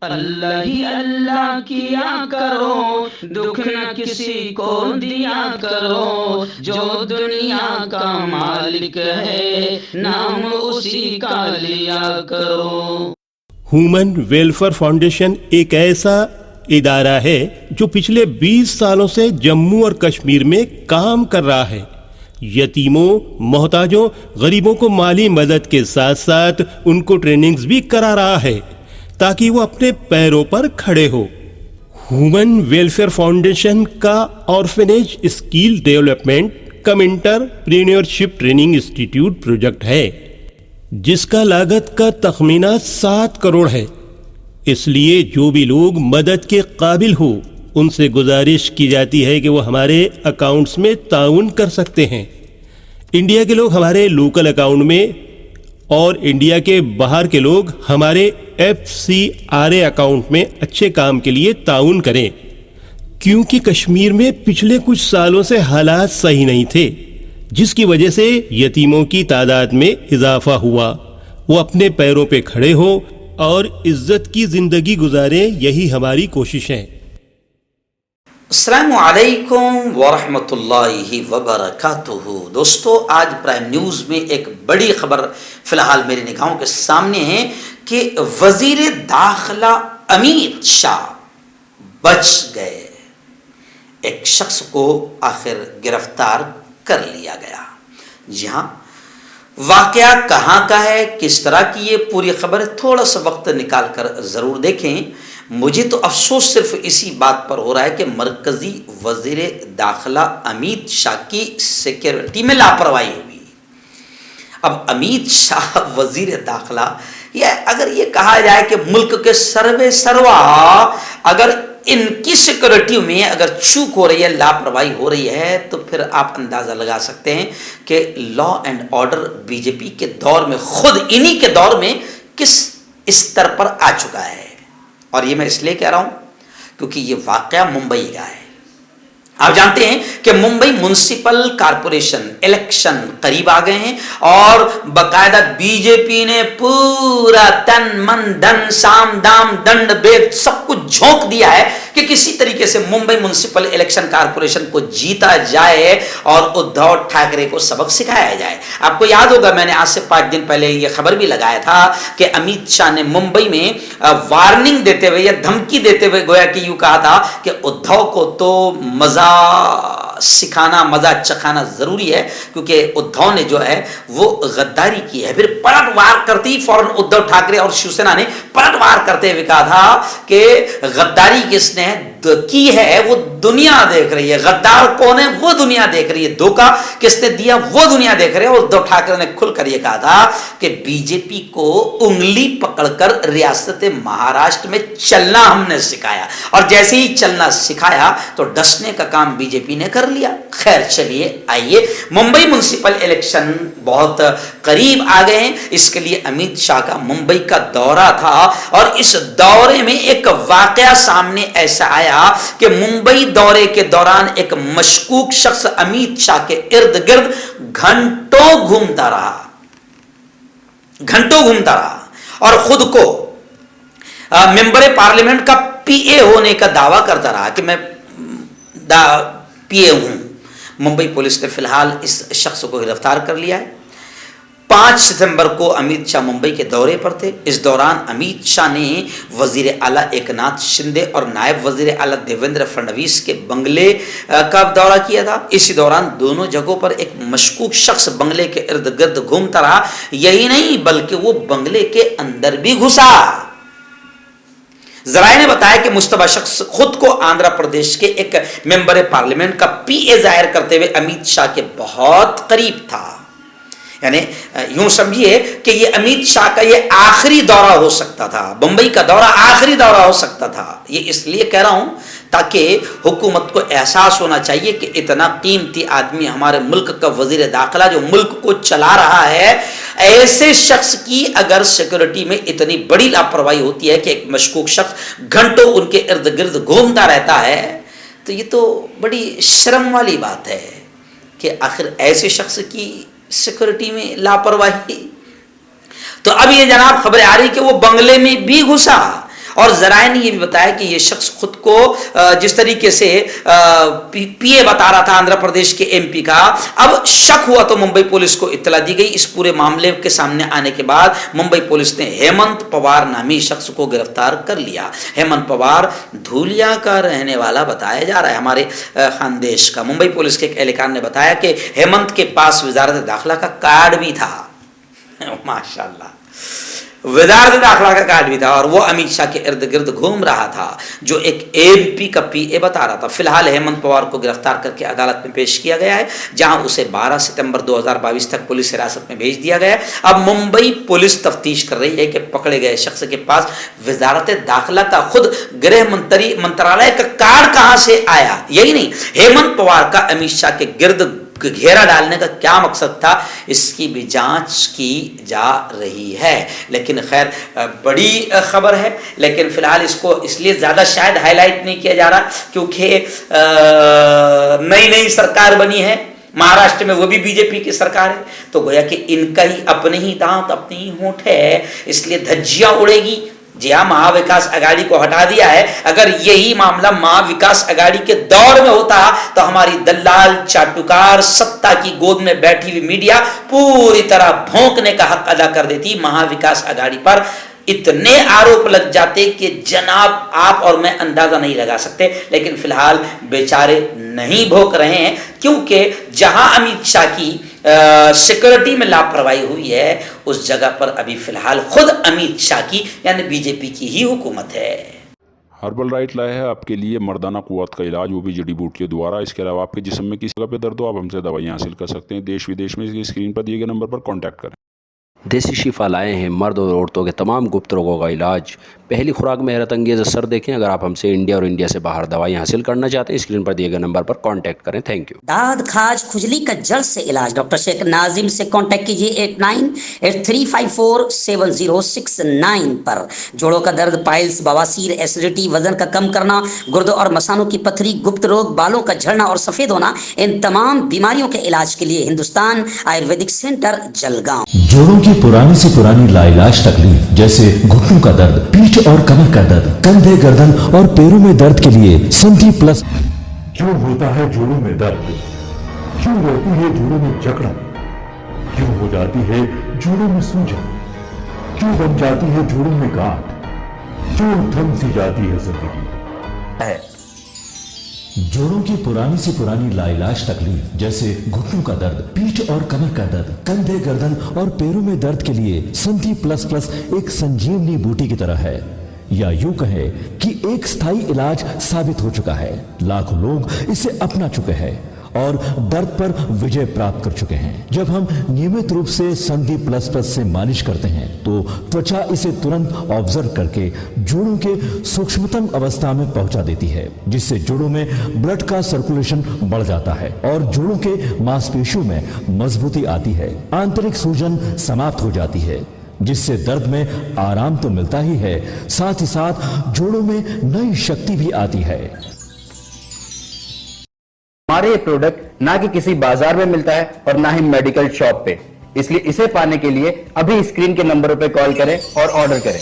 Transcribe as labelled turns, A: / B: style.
A: अल्लाह ही अल्लाह किया करो, दुख न किसी को दिया करो, जो दुनिया का मालिक है नाम उसी का लिया करो।
B: ह्यूमन वेलफेयर फाउंडेशन एक ऐसा इदारा है जो पिछले 20 सालों से जम्मू और कश्मीर में काम कर रहा है। यतीमों, मोहताजों, गरीबों को माली मदद के साथ साथ उनको ट्रेनिंग्स भी करा रहा है ताकि वो अपने पैरों पर खड़े हो। ह्यूमन वेलफेयर फाउंडेशन का ऑर्फनेज स्किल डेवलपमेंट कम एंटरप्रेन्योरशिप ट्रेनिंग इंस्टीट्यूट प्रोजेक्ट है, जिसका लागत का तखमीना 7 करोड़ है। इसलिए जो भी लोग मदद के काबिल हो उनसे गुजारिश की जाती है कि वो हमारे अकाउंट्स में ताउन कर सकते हैं। इंडिया के लोग हमारे लोकल अकाउंट में और इंडिया के बाहर के लोग हमारे FCRA अकाउंट में अच्छे काम के लिए ताउन करें, क्योंकि कश्मीर में पिछले कुछ सालों से हालात सही नहीं थे, जिसकी वजह से यतीमों की तादाद में इजाफा हुआ। वो अपने पैरों पे खड़े हो और इज्जत की जिंदगी गुजारे, यही हमारी कोशिश है।
C: अस्सलामु अलैकुम वरहमतुल्लाहि वबरकातुहू। दोस्तों, आज प्राइम न्यूज़ में एक बड़ी खबर फिलहाल मेरी निगाहों के सामने है कि वजीर दाखिला अमित शाह बच गए। एक शख्स को आखिर गिरफ्तार कर लिया गया। जी हाँ, वाकया कहाँ का है, किस तरह की, ये पूरी खबर थोड़ा सा वक्त निकाल कर ज़रूर देखें। मुझे तो अफसोस सिर्फ इसी बात पर हो रहा है कि मरकजी वजीर दाखिला अमित शाह की सिक्योरिटी में लापरवाही हुई। अब अमित शाह वजीर दाखिला, या अगर ये कहा जाए कि मुल्क के सर्वे सर्वा अगर इनकी सिक्योरिटी में अगर चूक हो रही है, लापरवाही हो रही है, तो फिर आप अंदाज़ा लगा सकते हैं कि लॉ एंड ऑर्डर बीजेपी के दौर में, खुद इन्हीं के दौर में किस स्तर पर आ चुका है। और ये मैं इसलिए कह रहा हूं क्योंकि ये वाकया मुंबई का है। आप जानते हैं कि मुंबई म्युनिसिपल कॉरपोरेशन इलेक्शन करीब आ गए हैं और बाकायदा बीजेपी ने पूरा तन मन धन साम दाम दंड भेद सब कुछ झोंक दिया है कि किसी तरीके से मुंबई म्युनिसिपल इलेक्शन कॉरपोरेशन को जीता जाए और उद्धव ठाकरे को सबक सिखाया जाए। आपको याद होगा, मैंने आज से 5 दिन पहले यह खबर भी लगाया था कि अमित शाह ने मुंबई में वार्निंग देते हुए या धमकी देते हुए गोया कि यूं कहा था कि उद्धव को तो मजा सिखाना, मजा चखाना जरूरी है, क्योंकि उद्धव ने जो है वो गद्दारी की है। फिर पलटवार करती फौरन उद्धव ठाकरे और शिवसेना ने पलटवार करते हुए कहा था कि गद्दारी किसने की है वो दुनिया देख रही है, गद्दार कौन है वो दुनिया देख रही है, धोखा किसने दिया वो दुनिया देख रही है। और उद्धव ठाकरे ने खुलकर यह कहा था कि बीजेपी को उंगली पकड़कर रियासत महाराष्ट्र में चलना हमने सिखाया, और जैसे ही चलना सिखाया तो डसने का काम बीजेपी ने कर लिया। खैर, चलिए आइए, मुंबई म्युनिसिपल इलेक्शन बहुत करीब आ गए हैं, इसके लिए अमित शाह का मुंबई का दौरा था और इस दौरे में एक वाकया सामने ऐसा आया कि मुंबई दौरे के दौरान एक मशकूक शख्स अमित शाह के इर्द गिर्द घंटों घूमता रहा और खुद को मेंबर पार्लियामेंट का PA होने का दावा करता रहा कि मैं PA हूं। मुंबई पुलिस ने फिलहाल इस शख्स को गिरफ्तार कर लिया है। 5 सितंबर को अमित शाह मुंबई के दौरे पर थे। इस दौरान अमित शाह ने वजीर आला एकनाथ शिंदे और नायब वजीर आला देवेंद्र फडणवीस के बंगले का दौरा किया था। इसी दौरान दोनों जगहों पर एक मशकूक शख्स बंगले के इर्द गिर्द घूमता रहा। यही नहीं बल्कि वो बंगले के अंदर भी घुसा। जराये ने बताया कि मुश्तबा शख्स खुद को आंध्र प्रदेश के एक मेंबर पार्लियामेंट का PA जाहिर करते हुए अमित शाह के बहुत करीब था। यानी यूं समझिए कि ये अमित शाह का ये आखिरी दौरा हो सकता था, मुंबई का दौरा आखिरी दौरा हो सकता था। ये इसलिए कह रहा हूं ताकि हुकूमत को एहसास होना चाहिए कि इतना कीमती आदमी हमारे मुल्क का वजीर दाखिला जो मुल्क को चला रहा है, ऐसे शख्स की अगर सिक्योरिटी में इतनी बड़ी लापरवाही होती है कि एक मशकूक शख्स घंटों उनके इर्द गिर्द घूमता रहता है, तो ये तो बड़ी शर्म वाली बात है कि आखिर ऐसे शख्स की सिक्योरिटी में लापरवाही। तो अब ये जनाब खबरें आ रही कि वो बंगले में भी घुसा और जराए ने यह भी बताया कि यह शख्स खुद को जिस तरीके से पीए बता रहा था आंध्र प्रदेश के एमपी का, अब शक हुआ तो मुंबई पुलिस को इत्तला दी गई। इस पूरे मामले के सामने आने के बाद मुंबई पुलिस ने हेमंत पवार नामी शख्स को गिरफ्तार कर लिया। हेमंत पवार धूलिया का रहने वाला बताया जा रहा है, हमारे खानदेश का। मुंबई पुलिस के एक एहलकार ने बताया कि हेमंत के पास वजारत दाखिला का कार्ड भी था। माशाल्लाह, वजारत दाखिला का कार्ड भी था और वो अमित शाह के इर्द गिर्द घूम रहा था, जो एक एमपी का पीए बता रहा था। फिलहाल हेमंत पवार को गिरफ्तार करके अदालत में पेश किया गया है, जहां उसे 12 सितंबर 2022 तक पुलिस हिरासत में भेज दिया गया है। अब मुंबई पुलिस तफ्तीश कर रही है कि पकड़े गए शख्स के पास वजारत दाखिला का खुद गृह मंत्रालय का कार्ड कहां से आया। यही नहीं, हेमंत पवार का अमित शाह के गिर्द घेरा डालने का क्या मकसद था, इसकी भी जांच की जा रही है। लेकिन खैर बड़ी खबर है, लेकिन फिलहाल इसको इसलिए ज्यादा शायद हाईलाइट नहीं किया जा रहा क्योंकि नई नई सरकार बनी है महाराष्ट्र में, वो भी बीजेपी की सरकार है, तो गोया कि इनका ही अपने ही दांत अपनी ही होंठ है, इसलिए धज्जियां उड़ेगी। जी हाँ, महाविकास आघाड़ी को हटा दिया है। अगर यही मामला महाविकास आघाड़ी के दौर में होता तो हमारी दल्लाल चाटुकार सत्ता की गोद में बैठी हुई मीडिया पूरी तरह भौंकने का हक अदा कर देती। महाविकास आघाड़ी पर इतने आरोप लग जाते कि जनाब आप और मैं अंदाजा नहीं लगा सकते। लेकिन फिलहाल बेचारे नहीं भोंक रहे हैं, क्योंकि जहां अमित शाह की सिक्योरिटी में लापरवाही हुई है उस जगह पर अभी फिलहाल खुद अमित शाह की यानी बीजेपी की ही हुकूमत है।
D: हर्बल राइट लाया है आपके लिए मर्दाना कुव्वत का इलाज, वो भी जड़ी बूटियों द्वारा। इसके अलावा आपके जिस्म में किसी जगह पे दर्द हो, आप हमसे दवाइयाँ हासिल कर सकते हैं। देश विदेश में इसकी स्क्रीन पर दिए गए नंबर पर कॉन्टैक्ट करें।
E: देसी शिफा लाए हैं मर्द और औरतों के तमाम गुप्त रोगों का इलाज। पहली खुराक में हैरत अंगेज़ असर देखें। अगर आप हमसे इंडिया और इंडिया से बाहर दवाइयाँ हासिल करना चाहते हैं, स्क्रीन पर दिए गए नंबर पर कांटेक्ट करें। Thank you.
F: दाद खाज खुजली का जड़ से इलाज डॉक्टर शेख नाजिम से कांटेक्ट कीजिए 8983547069 पर। जोड़ों का दर्द, पाइल्स, बवासीर, एसिडिटी, वजन का कम करना, गुर्दों और मसानों की पथरी, गुप्त रोग, बालों का झड़ना और सफेद होना, इन तमाम बीमारियों के इलाज के लिए हिंदुस्तान आयुर्वेदिक सेंटर जलगांव।
G: जोड़ों की पुरानी से पुरानी लाइलाज तकलीफ जैसे घुटनों का दर्द, पीठ और कमर का दर्द, कंधे, गर्दन और पैरों में दर्द के लिए संधि प्लस।
H: क्यों होता है जोड़ों में दर्द? क्यों रहती है जोड़ों में जकड़न? क्यों हो जाती है जोड़ों में सूजन? क्यों बन जाती है जोड़ों में गांठ? क्यों थम सी जाती है जिंदगी?
G: जोड़ों की पुरानी से पुरानी लाइलाज तकलीफ जैसे घुटनों का दर्द, पीठ और कमर का दर्द, कंधे, गर्दन और पैरों में दर्द के लिए संधि प्लस प्लस एक संजीवनी बूटी की तरह है, या यूं कहे कि एक स्थायी इलाज साबित हो चुका है। लाखों लोग इसे अपना चुके हैं और दर्द पर विजय प्राप्त कर चुके हैं। जब हम नियमित रूप से संधि प्लस प्लस से मालिश करते हैं तो त्वचा इसे तुरंत ऑब्जर्व करके जोड़ों के सूक्ष्मतम अवस्था में पहुंचा देती है, जिससे जोड़ों में ब्लड का सर्कुलेशन बढ़ जाता है और जोड़ों के मांसपेशियों में मजबूती आती है। आंतरिक सूजन समाप्त हो जाती है, जिससे दर्द में आराम तो मिलता ही है, साथ ही साथ जोड़ों में नई शक्ति भी आती है।
I: हमारे ये प्रोडक्ट ना कि किसी बाजार में मिलता है और ना ही मेडिकल शॉप पे, इसलिए इसे पाने के लिए अभी स्क्रीन के नंबरों पे कॉल करें और ऑर्डर करें।